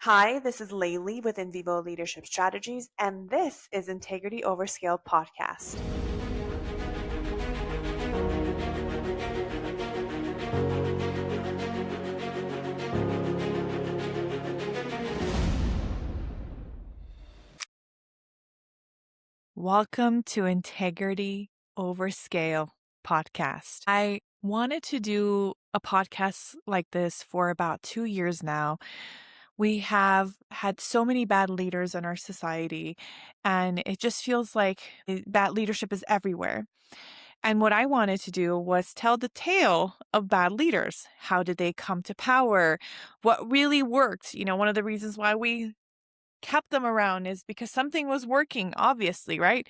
Hi, this is Laylee with In Vivo Leadership Strategies, and this is Integrity Over Scale podcast. Welcome to Integrity Over Scale podcast. I wanted to do a podcast like this for about 2 years now. We have had so many bad leaders in our society, and it just feels like bad leadership is everywhere. And what I wanted to do was tell the tale of bad leaders. How did they come to power? What really worked? One of the reasons why we kept them around is because something was working, obviously, right?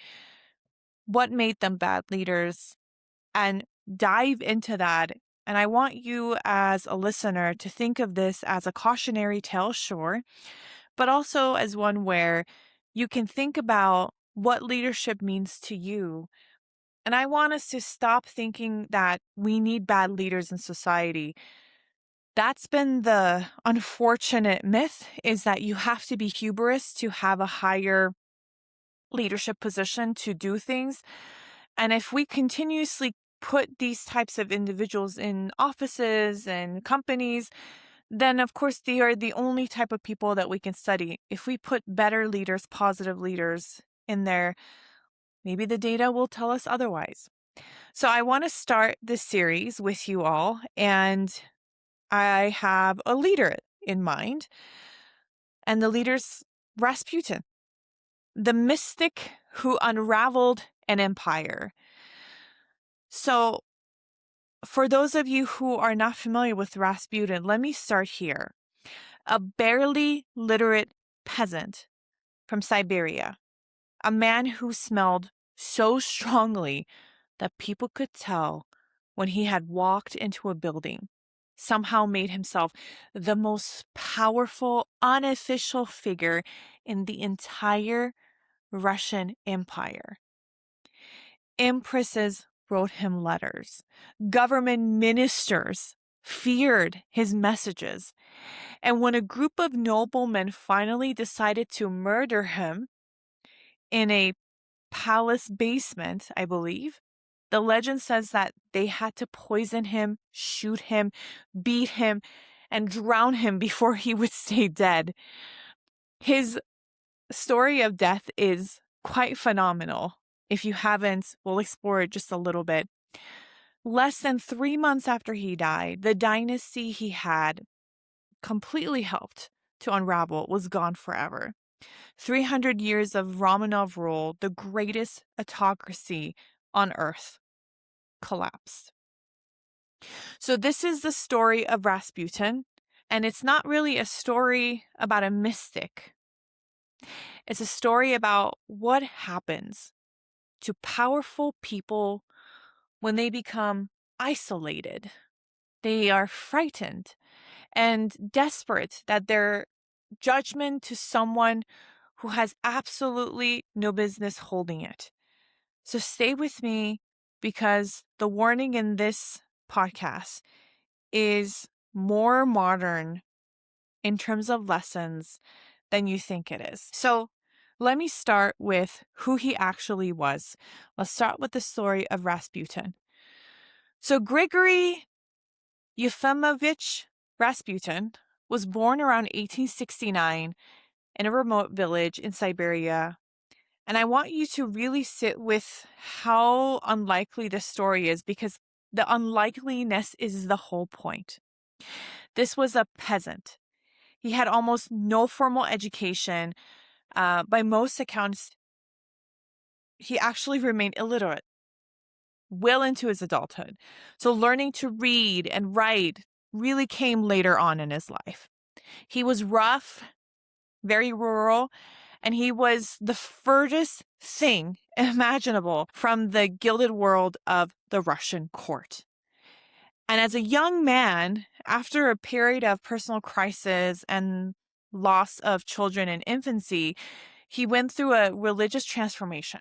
What made them bad leaders, and dive into that. And I want you as a listener to think of this as a cautionary tale, sure, but also as one where you can think about what leadership means to you. And I want us to stop thinking that we need bad leaders in society. That's been the unfortunate myth, is that you have to be hubris to have a higher leadership position to do things. And if we continuously put these types of individuals in offices and companies, then of course they are the only type of people that we can study. If we put better leaders, positive leaders in there, maybe the data will tell us otherwise. So I want to start this series with you all, and I have a leader in mind, and the leader's Rasputin, the mystic who unraveled an empire. So, for those of you who are not familiar with Rasputin, let me start here. A barely literate peasant from Siberia, a man who smelled so strongly that people could tell when he had walked into a building, somehow made himself the most powerful, unofficial figure in the entire Russian Empire. Empresses wrote him letters. Government ministers feared his messages. And when a group of noblemen finally decided to murder him in a palace basement, I believe, the legend says that they had to poison him, shoot him, beat him, and drown him before he would stay dead. His story of death is quite phenomenal. If you haven't, we'll explore it just a little bit. Less than 3 months after he died, the dynasty he had completely helped to unravel was gone forever. 300 years of Romanov rule, the greatest autocracy on earth, collapsed. So this is the story of Rasputin, and it's not really a story about a mystic. It's a story about what happens to powerful people when they become isolated. They are frightened and desperate that their judgment to someone who has absolutely no business holding it. So stay with me, because the warning in this podcast is more modern in terms of lessons than you think it is. So let me start with who he actually was. Let's start with the story of Rasputin. So Grigory Euphemovich Rasputin was born around 1869 in a remote village in Siberia. And I want you to really sit with how unlikely this story is, because the unlikeliness is the whole point. This was a peasant. He had almost no formal education. By most accounts, he actually remained illiterate well into his adulthood. So learning to read and write really came later on in his life. He was rough, very rural, and he was the furthest thing imaginable from the gilded world of the Russian court. And as a young man, after a period of personal crisis and loss of children in infancy, he went through a religious transformation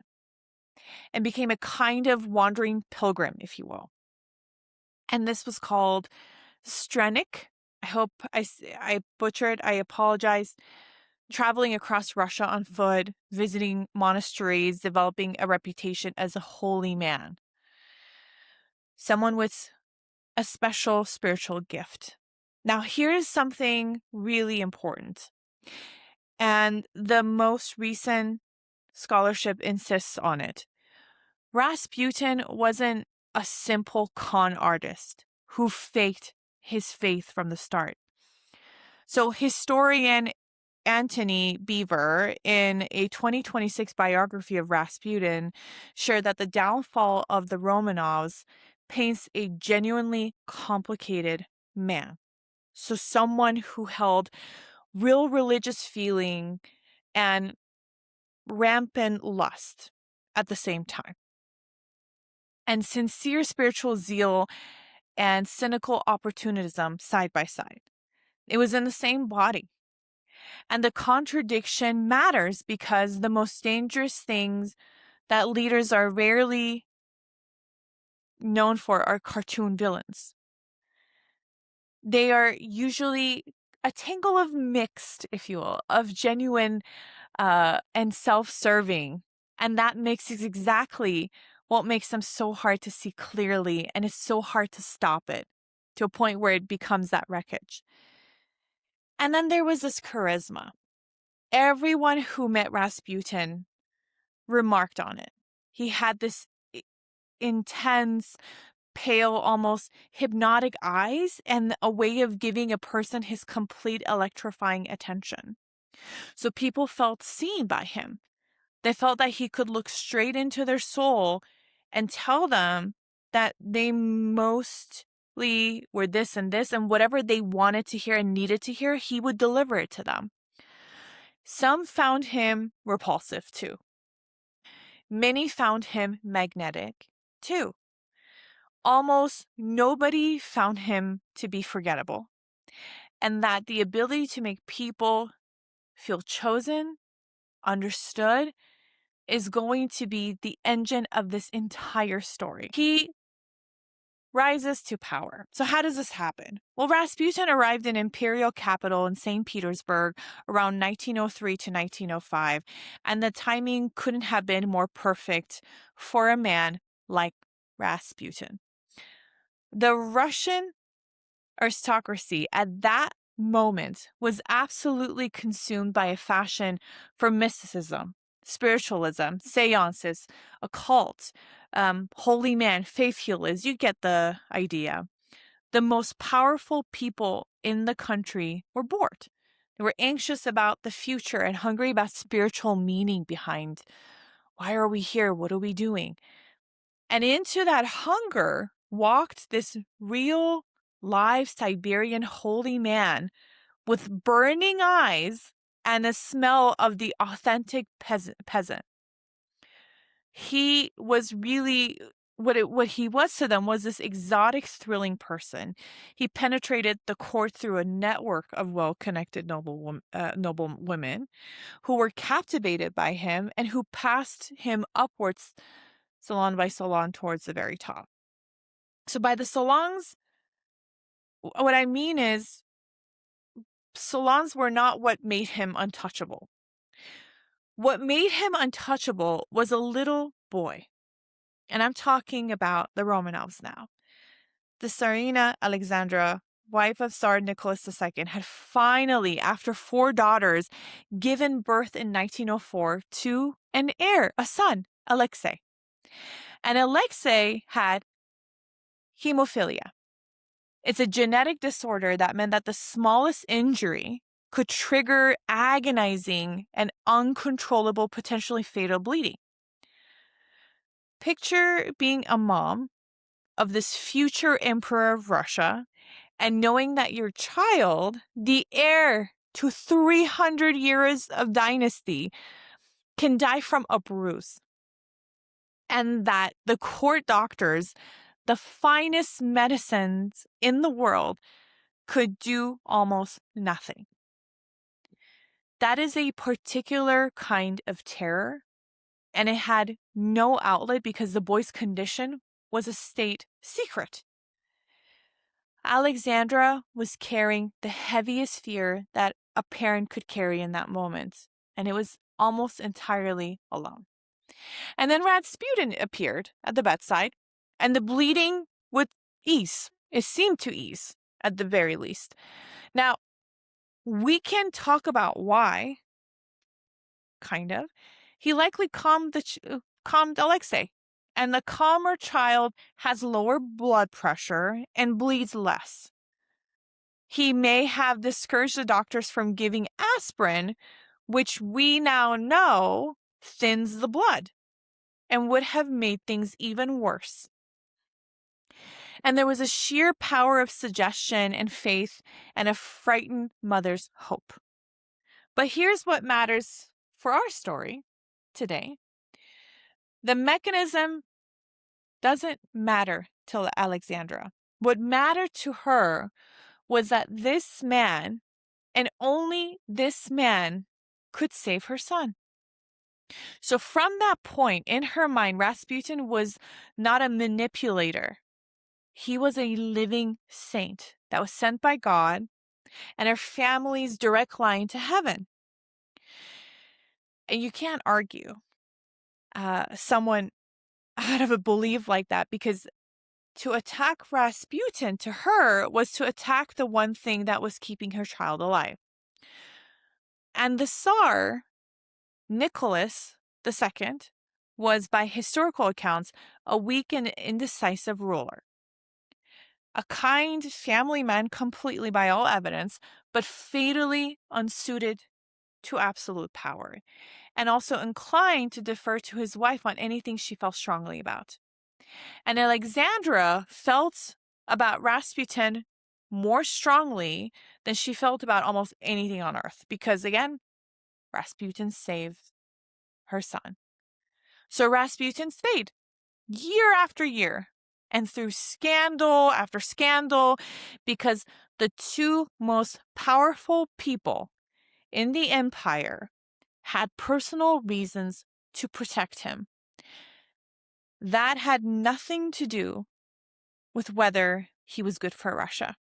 and became a kind of wandering pilgrim, if you will. And this was called Strenik, I hope I butchered. I apologize. Traveling across Russia on foot, visiting monasteries, developing a reputation as a holy man. Someone with a special spiritual gift. Now, here is something really important. And the most recent scholarship insists on it. Rasputin wasn't a simple con artist who faked his faith from the start. So, historian Antony Beaver, in a 2026 biography of Rasputin, shared that the downfall of the Romanovs paints a genuinely complicated man. So, someone who held real religious feeling and rampant lust at the same time, and sincere spiritual zeal and cynical opportunism side by side. It was in the same body. And the contradiction matters because the most dangerous things that leaders are rarely known for are cartoon villains. They are usually a tangle of mixed, if you will, of genuine and self-serving. And that mix is exactly what makes them so hard to see clearly, and it's so hard to stop it to a point where it becomes that wreckage. And then there was this charisma. Everyone who met Rasputin remarked on it. He had this intense, pale, almost hypnotic eyes and a way of giving a person his complete electrifying attention. So people felt seen by him. They felt that he could look straight into their soul and tell them that they mostly were this, and whatever they wanted to hear and needed to hear, he would deliver it to them. Some found him repulsive too. Many found him magnetic too. Almost nobody found him to be forgettable, and that the ability to make people feel chosen, understood, is going to be the engine of this entire story. He rises to power. So how does this happen? Well, Rasputin arrived in imperial capital in St. Petersburg around 1903 to 1905, and the timing couldn't have been more perfect for a man like Rasputin. The Russian aristocracy at that moment was absolutely consumed by a fashion for mysticism, spiritualism, seances, occult, holy man, faith healers. You get the idea. The most powerful people in the country were bored. They were anxious about the future and hungry about spiritual meaning behind why are we here? What are we doing? And into that hunger walked this real, live Siberian holy man with burning eyes and the smell of the authentic peasant. He was really what he was to them was this exotic, thrilling person. He penetrated the court through a network of well-connected noble women who were captivated by him and who passed him upwards, salon by salon, towards the very top. So by the salons, what I mean is salons were not what made him untouchable. What made him untouchable was a little boy. And I'm talking about the Romanovs now. The Tsarina Alexandra, wife of Tsar Nicholas II, had finally, after 4 daughters, given birth in 1904 to an heir, a son, Alexei. And Alexei had hemophilia. It's a genetic disorder that meant that the smallest injury could trigger agonizing and uncontrollable, potentially fatal bleeding. Picture being a mom of this future emperor of Russia and knowing that your child, the heir to 300 years of dynasty, can die from a bruise. And that the court doctors, the finest medicines in the world, could do almost nothing. That is a particular kind of terror, and it had no outlet because the boy's condition was a state secret. Alexandra was carrying the heaviest fear that a parent could carry in that moment, and it was almost entirely alone. And then Rasputin appeared at the bedside, and the bleeding would ease. It seemed to ease, at the very least. Now, we can talk about why, kind of. He likely calmed Alexei, and the calmer child has lower blood pressure and bleeds less. He may have discouraged the doctors from giving aspirin, which we now know thins the blood and would have made things even worse. And there was a sheer power of suggestion and faith and a frightened mother's hope. But here's what matters for our story today. The mechanism doesn't matter to Alexandra. What mattered to her was that this man, and only this man, could save her son. So from that point, in her mind, Rasputin was not a manipulator. He was a living saint that was sent by God and her family's direct line to heaven. And you can't argue someone out of a belief like that, because to attack Rasputin to her was to attack the one thing that was keeping her child alive. And the Tsar, Nicholas II, was, by historical accounts, a weak and indecisive ruler. A kind family man completely by all evidence, but fatally unsuited to absolute power, and also inclined to defer to his wife on anything she felt strongly about. And Alexandra felt about Rasputin more strongly than she felt about almost anything on earth, because again, Rasputin saved her son. So Rasputin stayed year after year and through scandal after scandal, because the two most powerful people in the empire had personal reasons to protect him. That had nothing to do with whether he was good for Russia.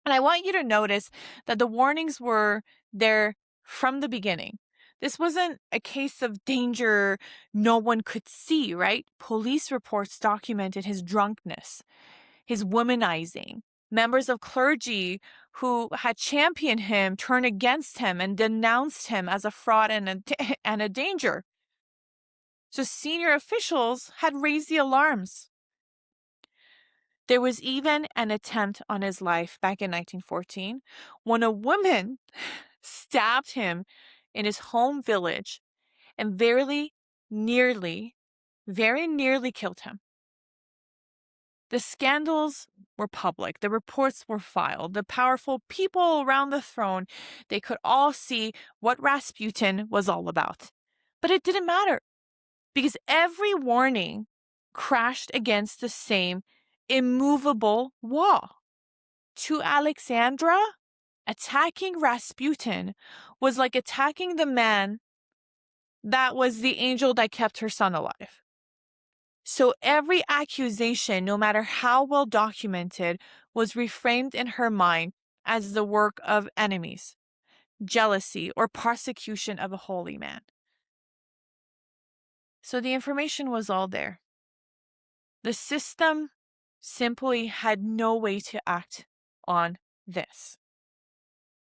And I want you to notice that the warnings were there from the beginning. This wasn't a case of danger no one could see, right? Police reports documented his drunkenness, his womanizing. Members of clergy who had championed him turned against him and denounced him as a fraud and a danger. So senior officials had raised the alarms. There was even an attempt on his life back in 1914 when a woman stabbed him in his home village and very nearly killed him. The scandals were public. The reports were filed. The powerful people around the throne, they could all see what Rasputin was all about. But it didn't matter, because every warning crashed against the same immovable wall. To Alexandra, attacking Rasputin was like attacking the man that was the angel that kept her son alive. So every accusation, no matter how well documented, was reframed in her mind as the work of enemies, jealousy, or persecution of a holy man. So the information was all there. The system simply had no way to act on this.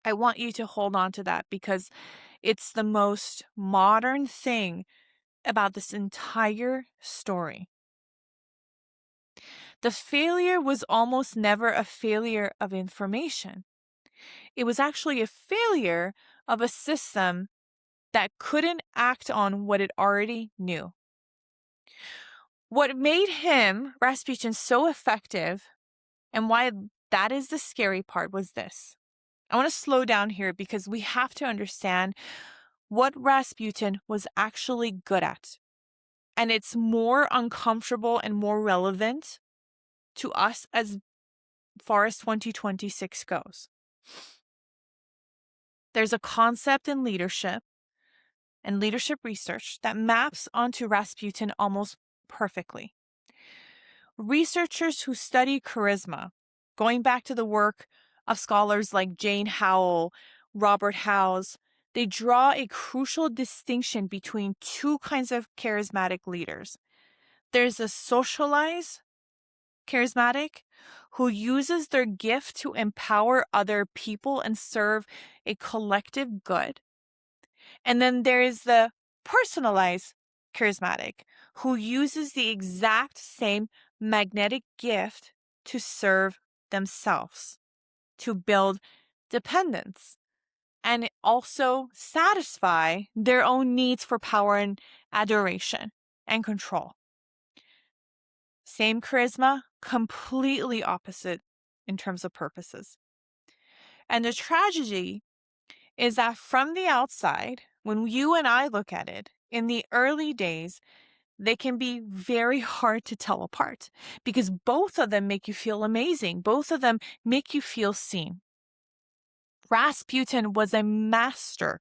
I want you to hold on to that, because it's the most modern thing about this entire story. The failure was almost never a failure of information. It was actually a failure of a system that couldn't act on what it already knew. What made him, Rasputin, so effective, and why that is the scary part, was this. I want to slow down here, because we have to understand what Rasputin was actually good at. And it's more uncomfortable and more relevant to us as far as 2026 goes. There's a concept in leadership and leadership research that maps onto Rasputin almost perfectly. Researchers who study charisma Going back to the work of scholars like Jane Howell, Robert Howes, they draw a crucial distinction between two kinds of charismatic leaders. There's a socialized charismatic who uses their gift to empower other people and serve a collective good. And then there is the personalized charismatic who uses the exact same magnetic gift to serve themselves, to build dependence, and also satisfy their own needs for power and adoration and control. Same charisma, completely opposite in terms of purposes. And the tragedy is that from the outside, when you and I look at it, in the early days, they can be very hard to tell apart because both of them make you feel amazing. Both of them make you feel seen. Rasputin was a master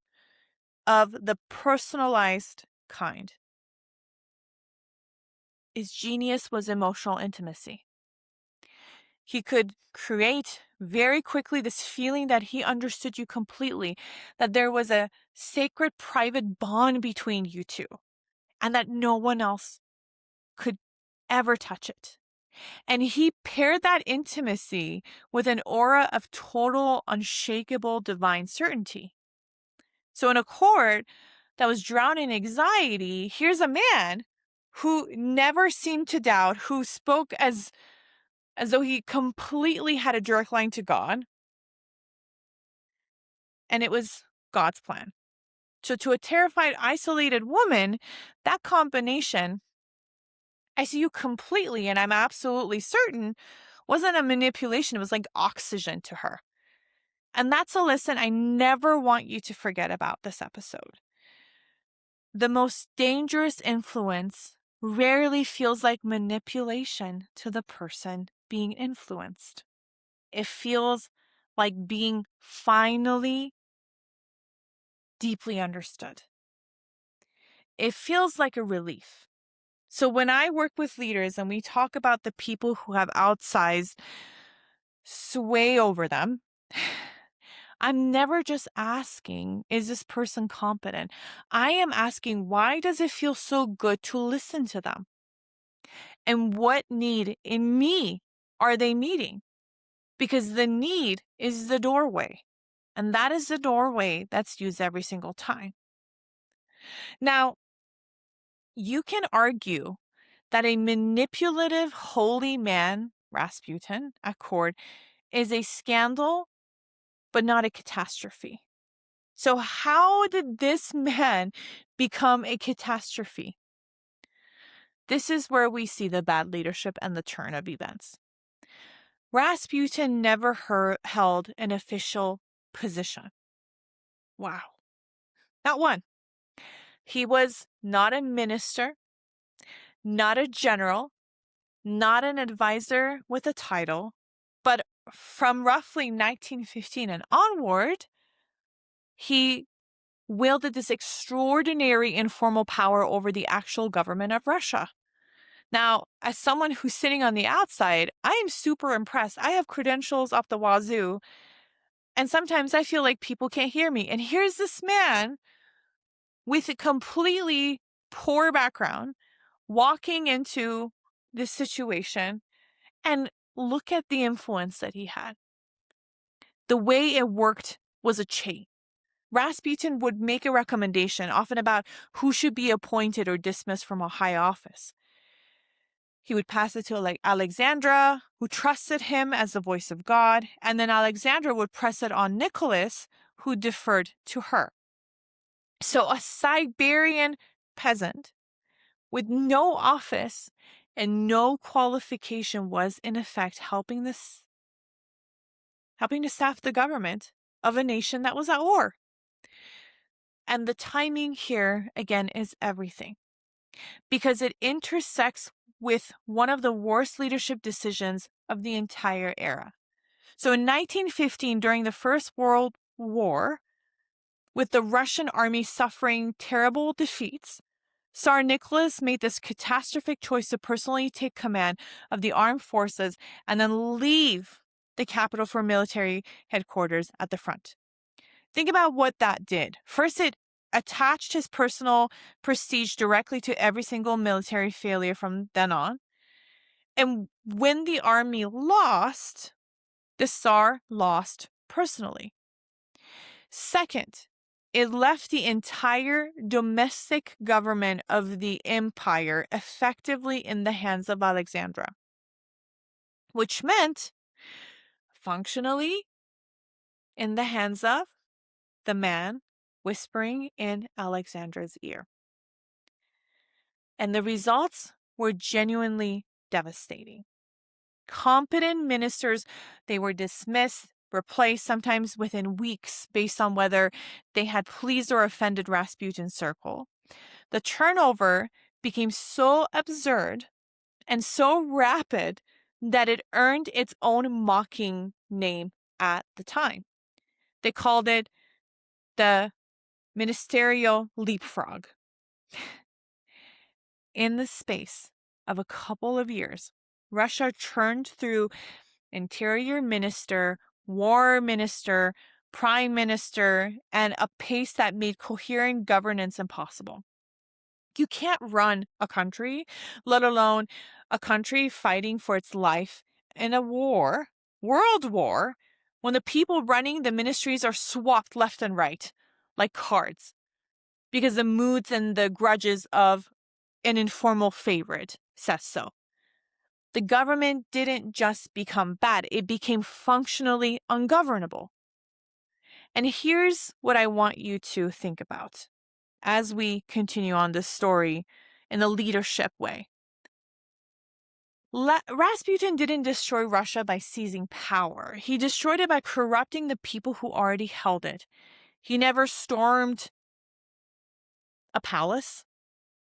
of the personalized kind. His genius was emotional intimacy. He could create very quickly this feeling that he understood you completely, that there was a sacred private bond between you two, and that no one else could ever touch it. And he paired that intimacy with an aura of total, unshakable divine certainty. So in a court that was drowned in anxiety, here's a man who never seemed to doubt, who spoke as though he completely had a direct line to God. And it was God's plan. So to a terrified, isolated woman, that combination, I see you completely, and I'm absolutely certain, wasn't a manipulation. It was like oxygen to her. And that's a lesson I never want you to forget about this episode. The most dangerous influence rarely feels like manipulation to the person being influenced. It feels like being finally deeply understood. It feels like a relief. So when I work with leaders and we talk about the people who have outsized sway over them, I'm never just asking, is this person competent? I am asking, why does it feel so good to listen to them? And what need in me are they meeting? Because the need is the doorway. And that is the doorway that's used every single time. Now, you can argue that a manipulative holy man, Rasputin, at court, is a scandal, but not a catastrophe. So how did this man become a catastrophe? This is where we see the bad leadership and the turn of events. Rasputin never held an official position. Wow. Not one. He was not a minister, not a general, not an advisor with a title, but from roughly 1915 and onward, he wielded this extraordinary informal power over the actual government of Russia. Now, as someone who's sitting on the outside, I am super impressed. I have credentials up the wazoo, and sometimes I feel like people can't hear me. And here's this man with a completely poor background walking into this situation, and look at the influence that he had. The way it worked was a chain. Rasputin would make a recommendation, often about who should be appointed or dismissed from a high office. He would pass it to Alexandra, who trusted him as the voice of God, and then Alexandra would press it on Nicholas, who deferred to her. So a Siberian peasant with no office and no qualification was, in effect, helping to staff the government of a nation that was at war. And the timing here, again, is everything, because it intersects with one of the worst leadership decisions of the entire era. So in 1915, during the First World War, with the Russian army suffering terrible defeats, Tsar Nicholas made this catastrophic choice to personally take command of the armed forces and then leave the capital for military headquarters at the front. Think about what that did. First, it attached his personal prestige directly to every single military failure from then on. And when the army lost, the Tsar lost personally. Second, it left the entire domestic government of the empire effectively in the hands of Alexandra, which meant functionally in the hands of the man whispering in Alexandra's ear. And the results were genuinely devastating. Competent ministers, they were dismissed, replaced sometimes within weeks based on whether they had pleased or offended Rasputin's circle. The turnover became so absurd and so rapid that it earned its own mocking name at the time. They called it the ministerial leapfrog. In the space of a couple of years, Russia churned through interior minister, war minister, prime minister, and a pace that made coherent governance impossible. You can't run a country, let alone a country fighting for its life in a war, world war, when the people running the ministries are swapped left and right like cards because the moods and the grudges of an informal favorite says so. The government didn't just become bad, it became functionally ungovernable. And here's what I want you to think about as we continue on this story in a leadership way. Rasputin didn't destroy Russia by seizing power. He destroyed it by corrupting the people who already held it. He never stormed a palace.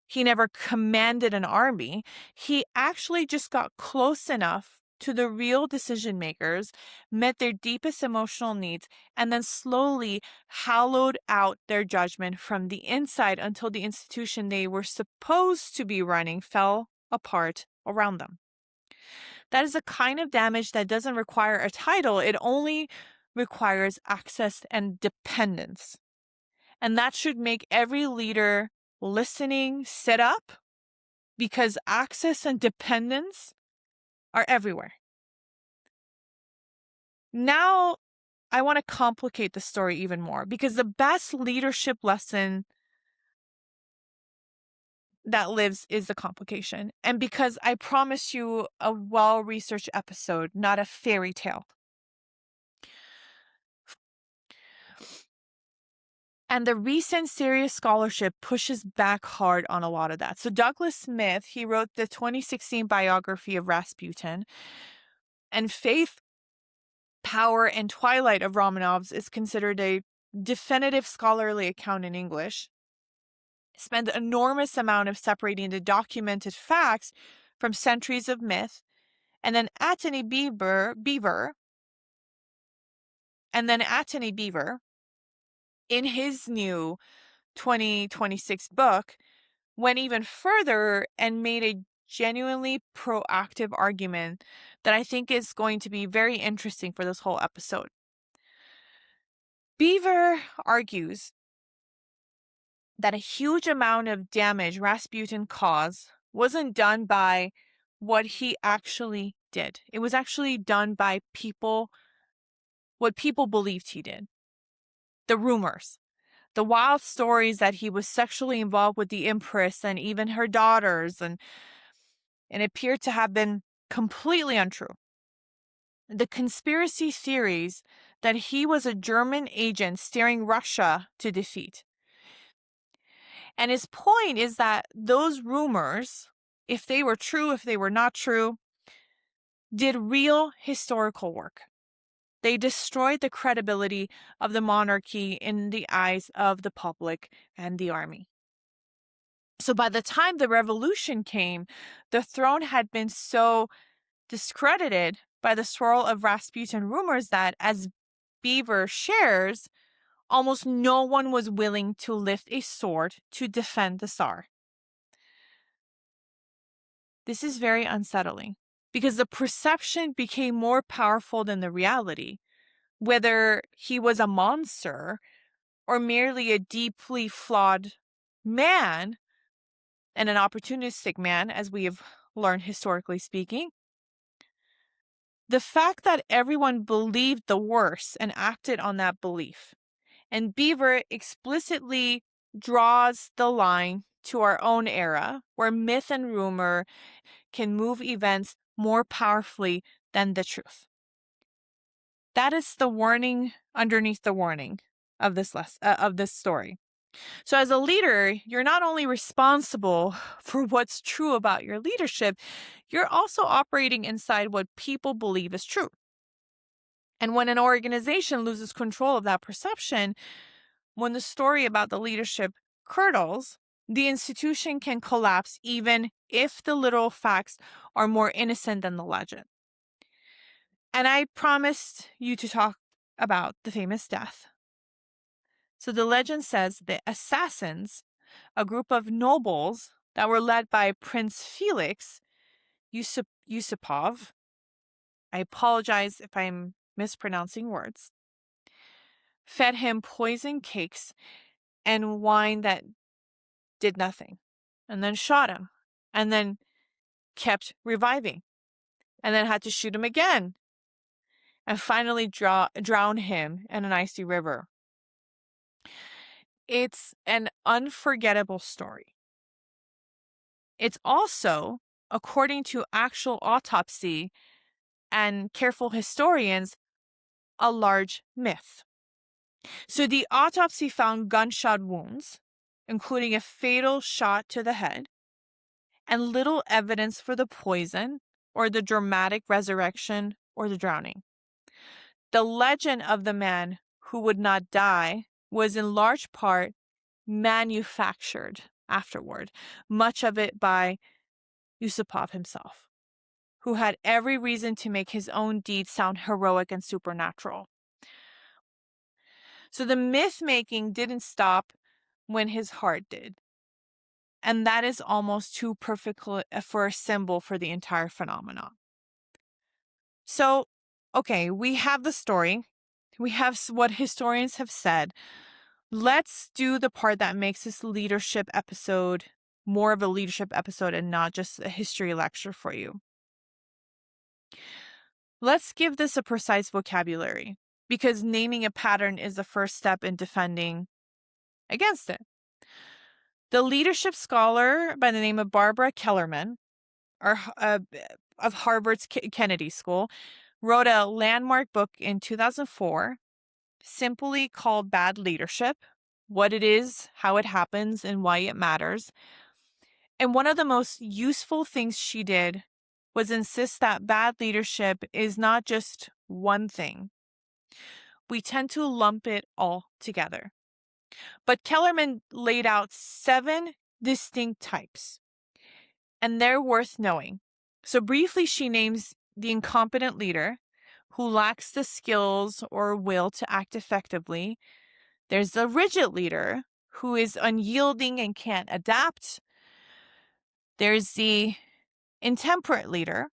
He never commanded an army. He actually just got close enough to the real decision makers, met their deepest emotional needs, and then slowly hollowed out their judgment from the inside until the institution they were supposed to be running fell apart around them. That is a kind of damage that doesn't require a title. It only requires access and dependence. And that should make every leader listening sit up, because access and dependence are everywhere. Now, I want to complicate the story even more, because the best leadership lesson that lives is the complication. And because I promise you a well-researched episode, not a fairy tale. And the recent serious scholarship pushes back hard on a lot of that. So Douglas Smith, he wrote the 2016 biography of Rasputin, and Faith, Power, and Twilight of Romanovs is considered a definitive scholarly account in English. Spent an enormous amount of separating the documented facts from centuries of myth, and then Antony Beaver, in his new 2026 book, went even further and made a genuinely proactive argument that I think is going to be very interesting for this whole episode. Beaver argues that a huge amount of damage Rasputin caused wasn't done by what he actually did. It was actually done by people, what people believed he did. The rumors, the wild stories that he was sexually involved with the Empress and even her daughters, and appeared to have been completely untrue. The conspiracy theories that he was a German agent steering Russia to defeat. And his point is that those rumors, if they were true, if they were not true, did real historical work. They destroyed the credibility of the monarchy in the eyes of the public and the army. So by the time the revolution came, the throne had been so discredited by the swirl of Rasputin rumors that, as Beaver shares, almost no one was willing to lift a sword to defend the Tsar. This is very unsettling, because the perception became more powerful than the reality. Whether he was a monster or merely a deeply flawed man, and an opportunistic man, as we have learned historically speaking, the fact that everyone believed the worst and acted on that belief. And Beaver explicitly draws the line to our own era, where myth and rumor can move events more powerfully than the truth. That is the warning underneath the warning of this story. So as a leader, you're not only responsible for what's true about your leadership, you're also operating inside what people believe is true. And when an organization loses control of that perception, when the story about the leadership curdles, the institution can collapse even if the literal facts are more innocent than the legend. And I promised you to talk about the famous death. So the legend says the assassins, a group of nobles that were led by Prince Felix Yusupov, I apologize if I'm mispronouncing words, fed him poison cakes and wine that did nothing, and then shot him, and then kept reviving, and then had to shoot him again, and finally drown him in an icy river. It's an unforgettable story. It's also, according to actual autopsy and careful historians, a large myth. So the autopsy found gunshot wounds, including a fatal shot to the head, and little evidence for the poison or the dramatic resurrection or the drowning. The legend of the man who would not die was in large part manufactured afterward, much of it by Yusupov himself, who had every reason to make his own deeds sound heroic and supernatural. So the myth-making didn't stop when his heart did. And that is almost too perfect for a symbol for the entire phenomenon. So, okay, we have the story. We have what historians have said. Let's do the part that makes this leadership episode more of a leadership episode and not just a history lecture for you. Let's give this a precise vocabulary, because naming a pattern is the first step in defending against it. The leadership scholar by the name of Barbara Kellerman, of Harvard's Kennedy School, wrote a landmark book in 2004, simply called Bad Leadership: What It Is, How It Happens, and Why It Matters. And one of the most useful things she did was insist that bad leadership is not just one thing. We tend to lump it all together. But Kellerman laid out 7 distinct types, and they're worth knowing. So briefly, she names the incompetent leader who lacks the skills or will to act effectively. There's the rigid leader who is unyielding and can't adapt. There's the intemperate leader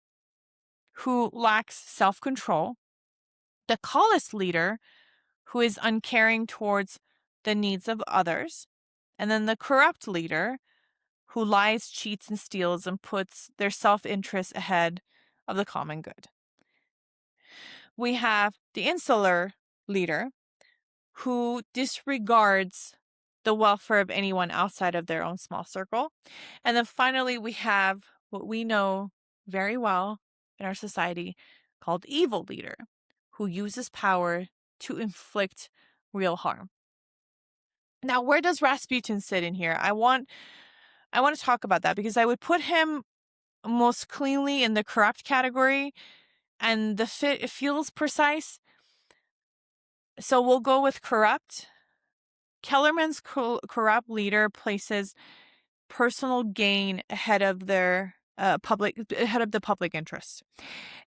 who lacks self-control. The callous leader who is uncaring towards the needs of others. And then the corrupt leader who lies, cheats, and steals and puts their self-interest ahead of the common good. We have the insular leader who disregards the welfare of anyone outside of their own small circle. And then finally, we have what we know very well in our society called evil leader, who uses power to inflict real harm. Now, where does Rasputin sit in here? I want to talk about that, because I would put him most cleanly in the corrupt category, and the fit, it feels precise. So we'll go with corrupt. Kellerman's corrupt leader places personal gain ahead of the public interest.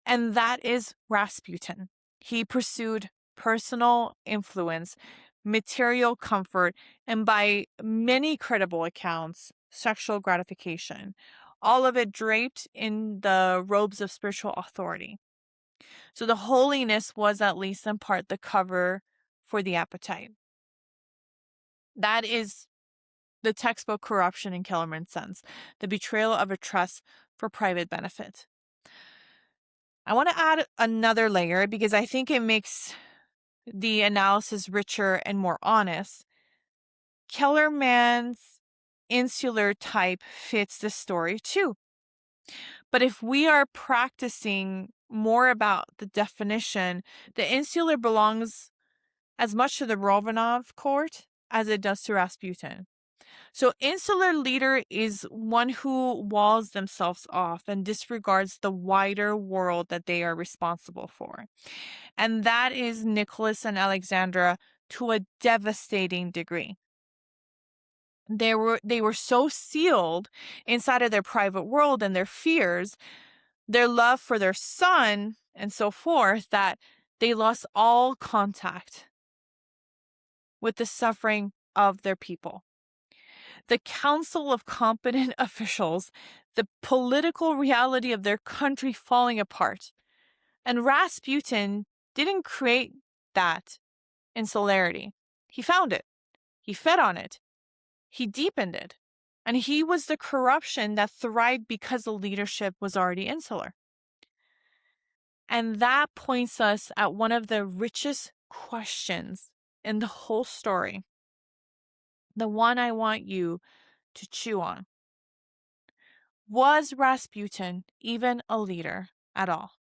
And that is Rasputin. He pursued personal influence, material comfort, and by many credible accounts, sexual gratification, all of it draped in the robes of spiritual authority. So the holiness was at least in part the cover for the appetite. That is the textbook corruption in Kellerman's sense, the betrayal of a trust for private benefit. I want to add another layer because I think it makes the analysis richer and more honest. Kellerman's insular type fits the story too. But if we are practicing more about the definition, the insular belongs as much to the Romanov court as it does to Rasputin. So insular leader is one who walls themselves off and disregards the wider world that they are responsible for. And that is Nicholas and Alexandra to a devastating degree. They were so sealed inside of their private world and their fears, their love for their son and so forth, that they lost all contact with the suffering of their people. The council of competent officials, the political reality of their country falling apart. And Rasputin didn't create that insularity. He found it. He fed on it. He deepened it. And he was the corruption that thrived because the leadership was already insular. And that points us at one of the richest questions in the whole story. The one I want you to chew on. Was Rasputin even a leader at all?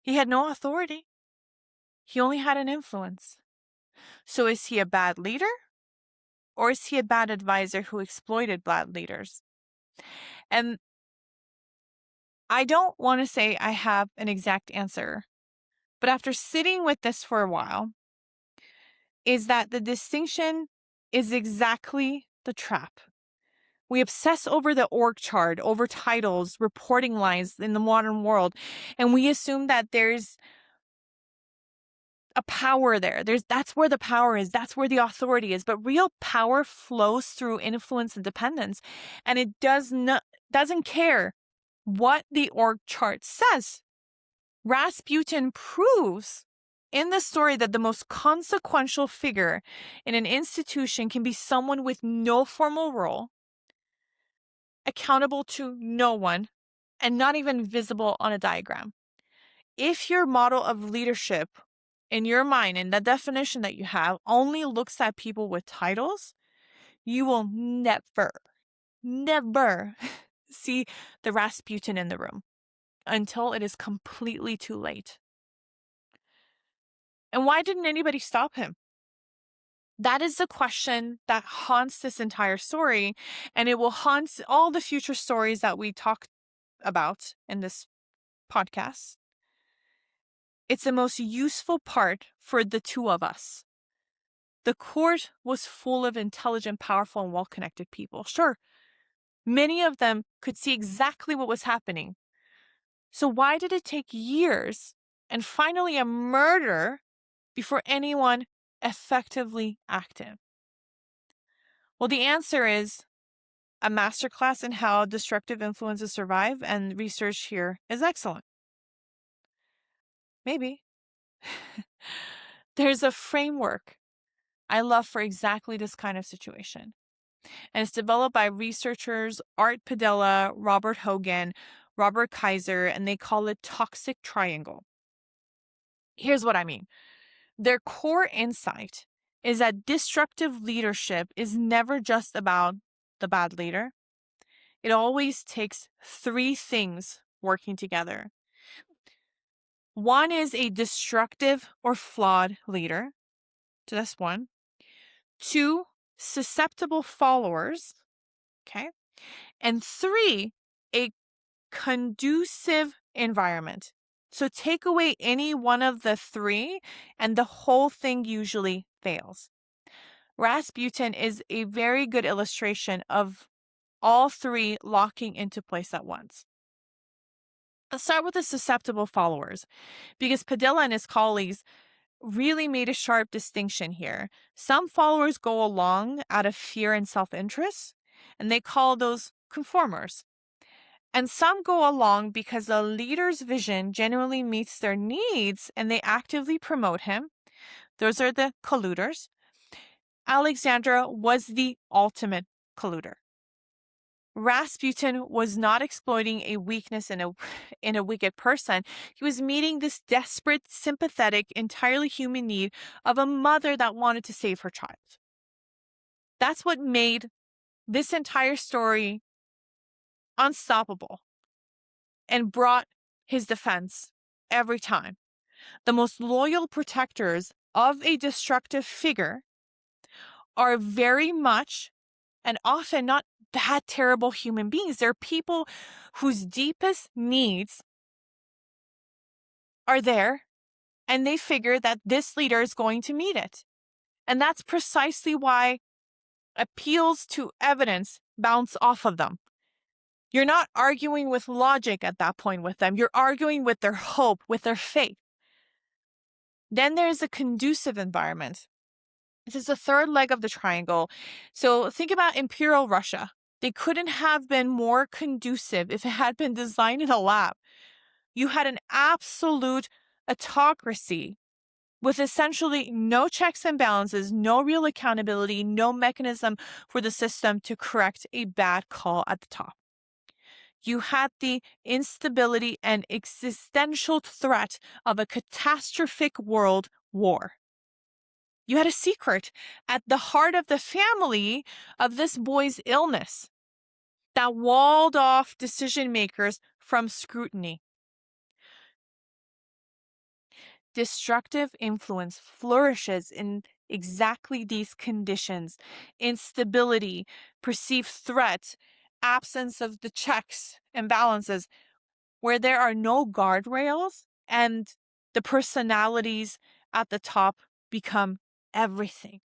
He had no authority. He only had an influence. So is he a bad leader? Or is he a bad advisor who exploited bad leaders? And I don't want to say I have an exact answer, but after sitting with this for a while, is that the distinction is exactly the trap. We obsess over the org chart, over titles, reporting lines in the modern world, and we assume that there's a power there. That's where the power is. That's where the authority is. But real power flows through influence and dependence, and it doesn't care what the org chart says. Rasputin proves in the story that the most consequential figure in an institution can be someone with no formal role, accountable to no one, and not even visible on a diagram. If your model of leadership in your mind and the definition that you have only looks at people with titles, you will never see the Rasputin in the room until it is completely too late. And why didn't anybody stop him? That is the question that haunts this entire story, and it will haunt all the future stories that we talk about in this podcast. It's the most useful part for the two of us. The court was full of intelligent, powerful, and well-connected people. Sure, many of them could see exactly what was happening. So why did it take years and finally a murder before anyone effectively acted? Well, the answer is a masterclass in how destructive influences survive, and research here is excellent. Maybe. There's a framework I love for exactly this kind of situation. And it's developed by researchers Art Padilla, Robert Hogan, Robert Kaiser, and they call it toxic triangle. Here's what I mean. Their core insight is that destructive leadership is never just about the bad leader. It always takes three things working together. One is a destructive or flawed leader. So that's one. Two, susceptible followers. Okay. And three, a conducive environment. So take away any one of the three, and the whole thing usually fails. Rasputin is a very good illustration of all three locking into place at once. Let's start with the susceptible followers, because Padilla and his colleagues really made a sharp distinction here. Some followers go along out of fear and self-interest, and they call those conformers. And some go along because the leader's vision genuinely meets their needs and they actively promote him. Those are the colluders. Alexandra was the ultimate colluder. Rasputin was not exploiting a weakness in a wicked person. He was meeting this desperate, sympathetic, entirely human need of a mother that wanted to save her child. That's what made this entire story unstoppable and brought his defense every time. The most loyal protectors of a destructive figure are very much and often not bad, terrible human beings. They're people whose deepest needs are there, and they figure that this leader is going to meet it. And that's precisely why appeals to evidence bounce off of them. You're not arguing with logic at that point with them. You're arguing with their hope, with their faith. Then there's a conducive environment. This is the third leg of the triangle. So think about Imperial Russia. They couldn't have been more conducive if it had been designed in a lab. You had an absolute autocracy with essentially no checks and balances, no real accountability, no mechanism for the system to correct a bad call at the top. You had the instability and existential threat of a catastrophic world war. You had a secret at the heart of the family of this boy's illness that walled off decision makers from scrutiny. Destructive influence flourishes in exactly these conditions: instability, perceived threat, absence of the checks and balances, where there are no guardrails and the personalities at the top become everything.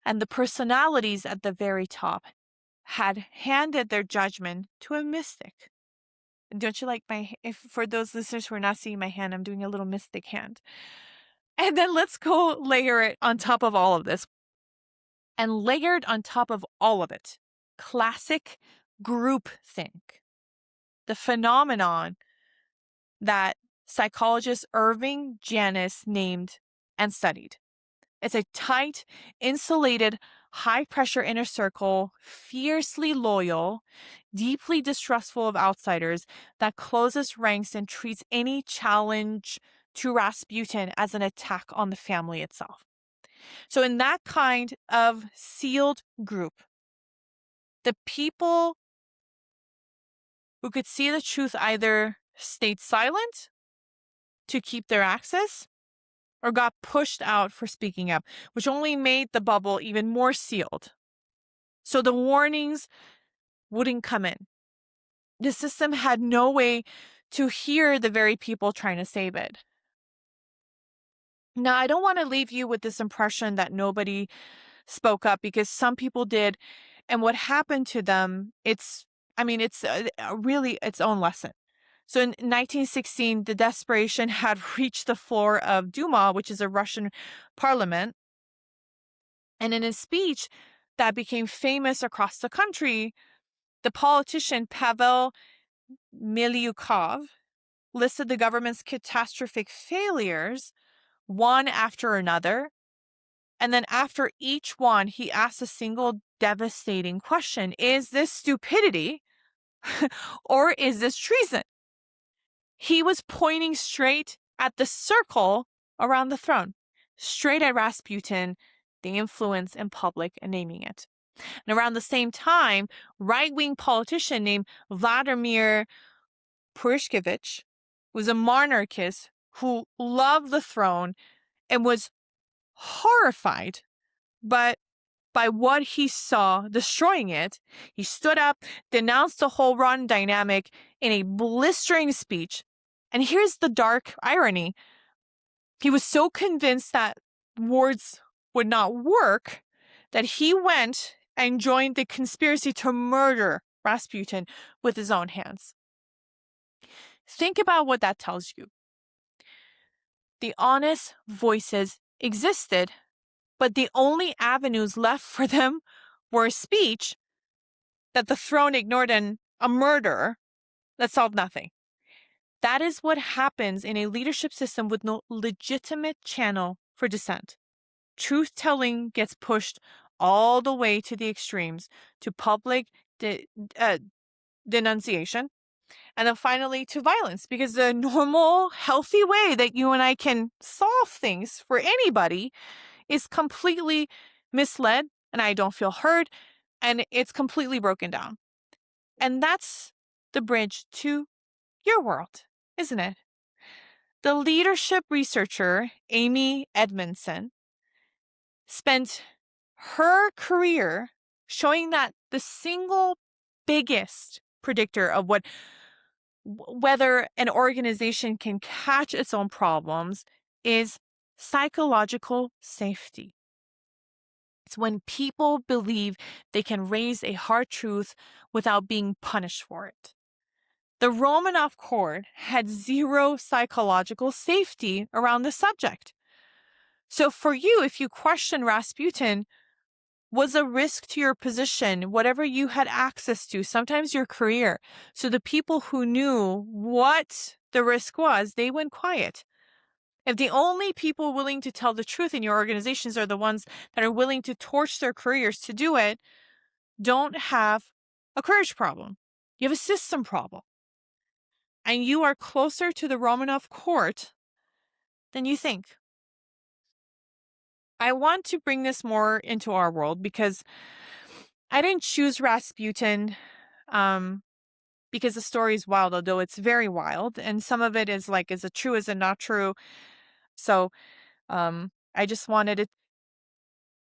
And the personalities at the very top had handed their judgment to a mystic. Don't you like if for those listeners who are not seeing my hand, I'm doing a little mystic hand. And then let's go layer it on top of all of this. And layered on top of all of it, classic groupthink. The phenomenon that psychologist Irving Janis named and studied. It's a tight, insulated, high-pressure inner circle, fiercely loyal, deeply distrustful of outsiders, that closes ranks and treats any challenge to Rasputin as an attack on the family itself. So in that kind of sealed group, the people who could see the truth either stayed silent to keep their access or got pushed out for speaking up, which only made the bubble even more sealed. So the warnings wouldn't come in. The system had no way to hear the very people trying to save it. Now, I don't want to leave you with this impression that nobody spoke up, because some people did. And what happened to them, it's really its own lesson. So in 1916, the desperation had reached the floor of Duma, which is a Russian parliament. And in a speech that became famous across the country, the politician Pavel Milyukov listed the government's catastrophic failures one after another. And then after each one, he asked a single devastating question: is this stupidity or is this treason? He was pointing straight at the circle around the throne, straight at Rasputin, the influence in public, and naming it. And around the same time, right-wing politician named Vladimir Purishkevich was a monarchist who loved the throne and was horrified by what he saw destroying it. He stood up, denounced the whole run dynamic in a blistering speech. And here's the dark irony. He was so convinced that words would not work that he went and joined the conspiracy to murder Rasputin with his own hands. Think about what that tells you. The honest voices existed, but the only avenues left for them were speech that the throne ignored and a murder that solved nothing. That is what happens in a leadership system with no legitimate channel for dissent. Truth-telling gets pushed all the way to the extremes, to public denunciation, and then finally to violence, because the normal, healthy way that you and I can solve things for anybody is completely misled, and I don't feel heard, and it's completely broken down. And that's the bridge to your world, isn't it? The leadership researcher, Amy Edmondson, spent her career showing that the single biggest predictor of whether an organization can catch its own problems is psychological safety. It's when people believe they can raise a hard truth without being punished for it. The Romanov court had zero psychological safety around the subject. So for you, if you question Rasputin, was a risk to your position, whatever you had access to, sometimes your career. So the people who knew what the risk was, they went quiet. If the only people willing to tell the truth in your organizations are the ones that are willing to torch their careers to do it, don't have a courage problem. You have a system problem. And you are closer to the Romanov court than you think. I want to bring this more into our world because I didn't choose Rasputin because the story is wild, although it's very wild. And some of it is like, is it true? Is it not true? So I just wanted it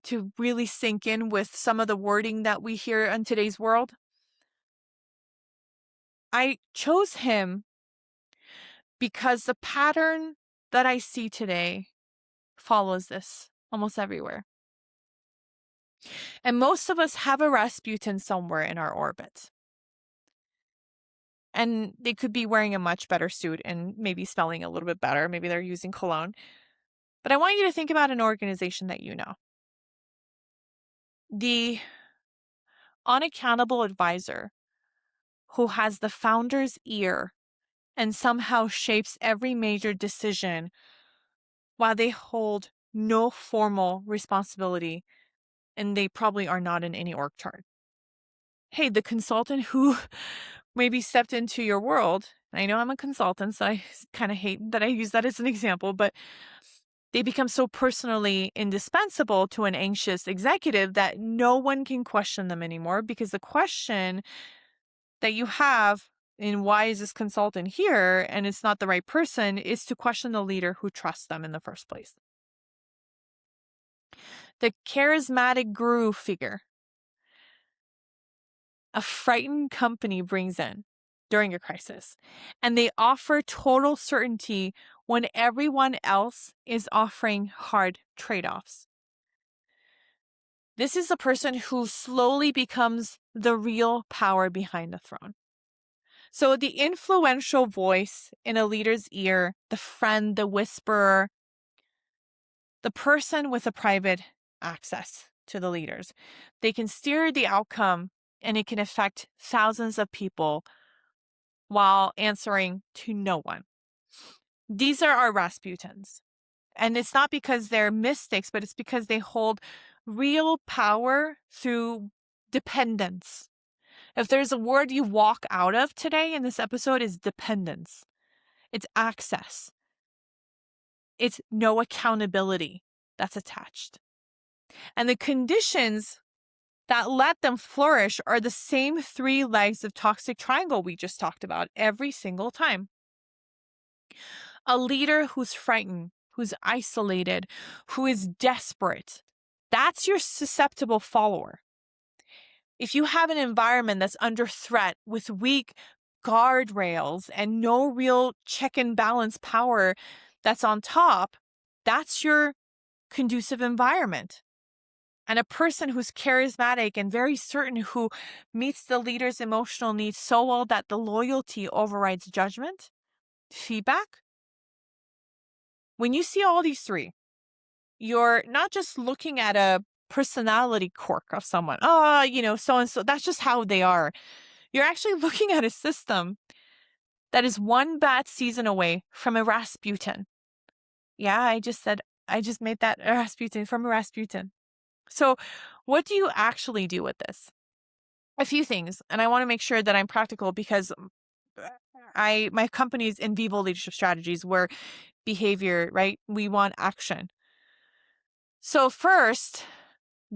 to really sink in with some of the wording that we hear in today's world. I chose him because the pattern that I see today follows this almost everywhere. And most of us have a Rasputin somewhere in our orbit. And they could be wearing a much better suit and maybe smelling a little bit better. Maybe they're using cologne. But I want you to think about an organization that you know. The unaccountable advisor who has the founder's ear and somehow shapes every major decision while they hold no formal responsibility and they probably are not in any org chart. Hey, the consultant who maybe stepped into your world, I know I'm a consultant, so I kind of hate that I use that as an example, but they become so personally indispensable to an anxious executive that no one can question them anymore, because the question that you have in why is this consultant here and it's not the right person is to question the leader who trusts them in the first place. The charismatic guru figure a frightened company brings in during a crisis, and they offer total certainty when everyone else is offering hard trade-offs. This is a person who slowly becomes the real power behind the throne. So the influential voice in a leader's ear, the friend, the whisperer, the person with a private access to the leaders, they can steer the outcome and it can affect thousands of people while answering to no one. These are our Rasputins. And it's not because they're mystics, but it's because they hold real power through dependence. If there's a word you walk out of today in this episode, is dependence. It's access. It's no accountability that's attached. And the conditions that let them flourish are the same three legs of toxic triangle we just talked about every single time. A leader who's frightened, who's isolated, who is desperate, that's your susceptible follower. If you have an environment that's under threat with weak guardrails and no real check and balance power that's on top, that's your conducive environment. And a person who's charismatic and very certain, who meets the leader's emotional needs so well that the loyalty overrides judgment, feedback. When you see all these three, you're not just looking at a personality quirk of someone. So-and-so, that's just how they are. You're actually looking at a system that is one bad season away from a Rasputin. Yeah, I just made that Rasputin from a Rasputin. So, what do you actually do with this? A few things, and I want to make sure that I'm practical because my company's in vivo leadership strategies where behavior, right? We want action. So first,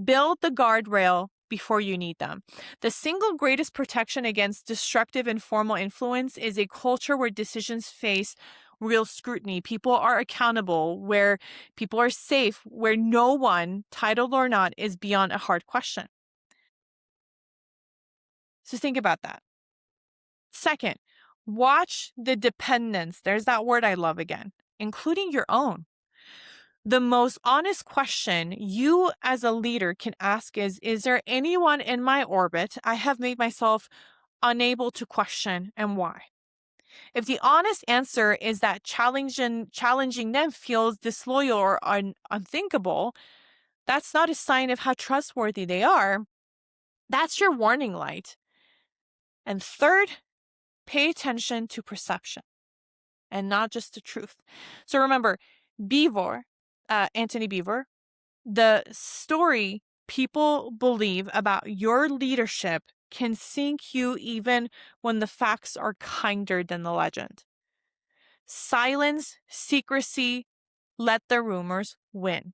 build the guardrail before you need them. The single greatest protection against destructive informal influence is a culture where decisions face real scrutiny. People are accountable, where people are safe, where no one, titled or not, is beyond a hard question. So think about that. Second, watch the dependence. There's that word I love again, including your own. The most honest question you as a leader can ask is there anyone in my orbit I have made myself unable to question, and why? If the honest answer is that challenging them feels disloyal or unthinkable, that's not a sign of how trustworthy they are. That's your warning light. And third, pay attention to perception and not just the truth. So remember, Anthony Beevor, the story people believe about your leadership can sink you even when the facts are kinder than the legend. Silence, secrecy, let the rumors win.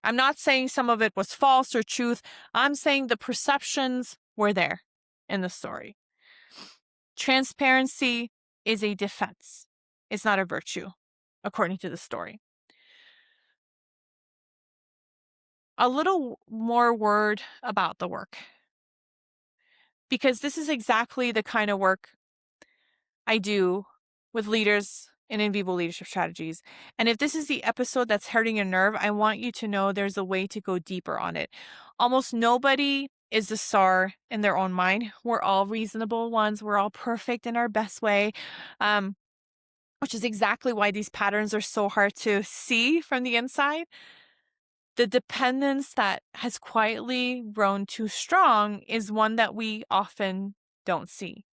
I'm not saying some of it was false or truth. I'm saying the perceptions were there in the story. Transparency is a defense. It's not a virtue, according to the story. A little more word about the work, because this is exactly the kind of work I do with leaders in vivo leadership strategies. And if this is the episode that's hurting your nerve, I want you to know there's a way to go deeper on it. Almost nobody is the star in their own mind. We're all reasonable ones. We're all perfect in our best way, which is exactly why these patterns are so hard to see from the inside. The dependence that has quietly grown too strong is one that we often don't see.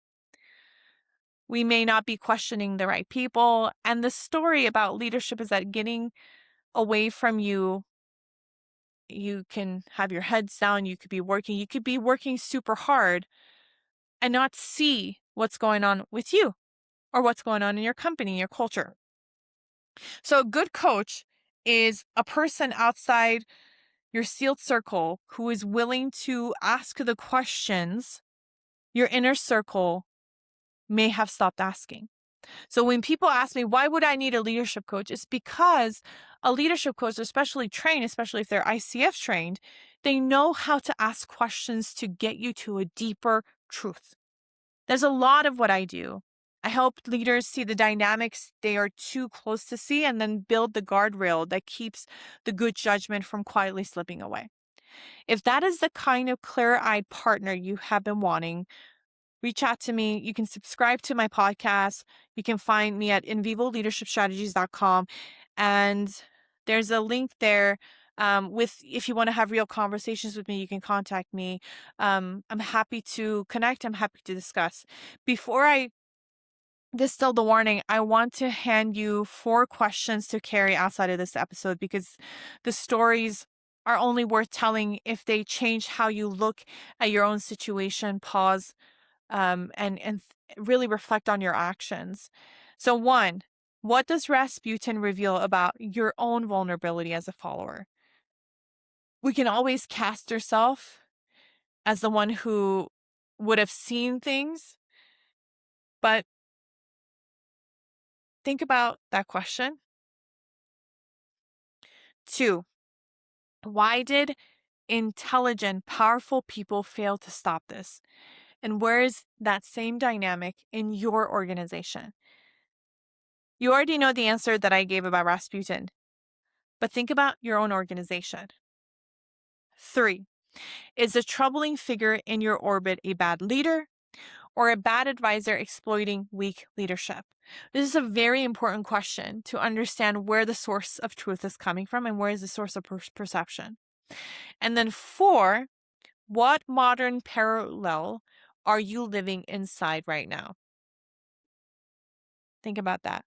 We may not be questioning the right people. And the story about leadership is that getting away from you, you can have your heads down, you could be working super hard and not see what's going on with you or what's going on in your company, your culture. So a good coach is a person outside your sealed circle who is willing to ask the questions your inner circle may have stopped asking. So when people ask me, why would I need a leadership coach? It's because a leadership coach, especially if they're ICF trained, they know how to ask questions to get you to a deeper truth. There's a lot of what I do. I help leaders see the dynamics they are too close to see and then build the guardrail that keeps the good judgment from quietly slipping away. If that is the kind of clear-eyed partner you have been wanting, reach out to me. You can subscribe to my podcast. You can find me at invivoleadershipstrategies.com. And there's a link there if you want to have real conversations with me, you can contact me. I'm happy to connect. I'm happy to discuss. Before I distill the warning, I want to hand you 4 questions to carry outside of this episode, because the stories are only worth telling if they change how you look at your own situation, pause, and really reflect on your actions. So 1, what does Rasputin reveal about your own vulnerability as a follower? We can always cast ourselves as the one who would have seen things, but think about that question. 2, why did intelligent, powerful people fail to stop this? And where is that same dynamic in your organization? You already know the answer that I gave about Rasputin, but think about your own organization. 3, is a troubling figure in your orbit a bad leader or a bad advisor exploiting weak leadership? This is a very important question to understand where the source of truth is coming from and where is the source of perception. And then 4, what modern parallel are you living inside right now? Think about that.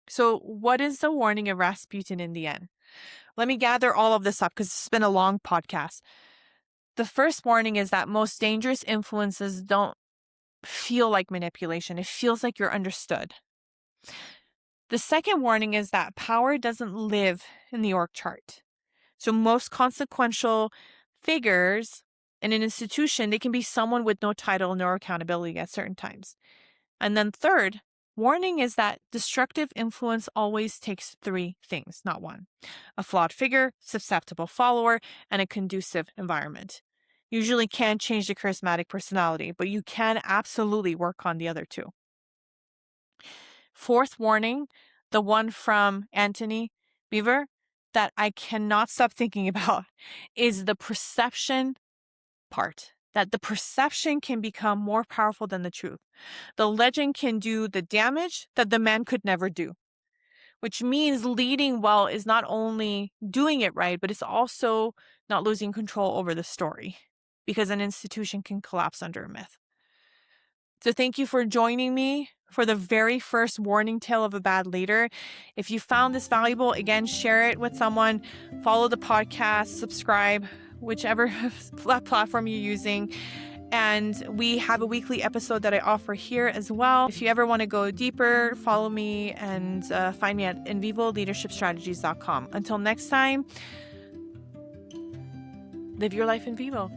So, what is the warning of Rasputin in the end? Let me gather all of this up because it's been a long podcast. The first warning is that most dangerous influences don't feel like manipulation, it feels like you're understood. The second warning is that power doesn't live in the org chart. So, most consequential figures in an institution, they can be someone with no title, no accountability at certain times. And then third, warning is that destructive influence always takes three things, not one: a flawed figure, susceptible follower, and a conducive environment. Usually can't change the charismatic personality, but you can absolutely work on the other two. Fourth warning, the one from Anthony Beaver that I cannot stop thinking about, is the perception part. That the perception can become more powerful than the truth. The legend can do the damage that the man could never do, which means leading well is not only doing it right, but it's also not losing control over the story, because an institution can collapse under a myth. So thank you for joining me for the very first warning tale of a bad leader. If you found this valuable, again, share it with someone, follow the podcast, subscribe, whichever platform you're using. And we have a weekly episode that I offer here as well. If you ever want to go deeper, follow me and find me at invivoleadershipstrategies.com. Until next time, live your life in vivo.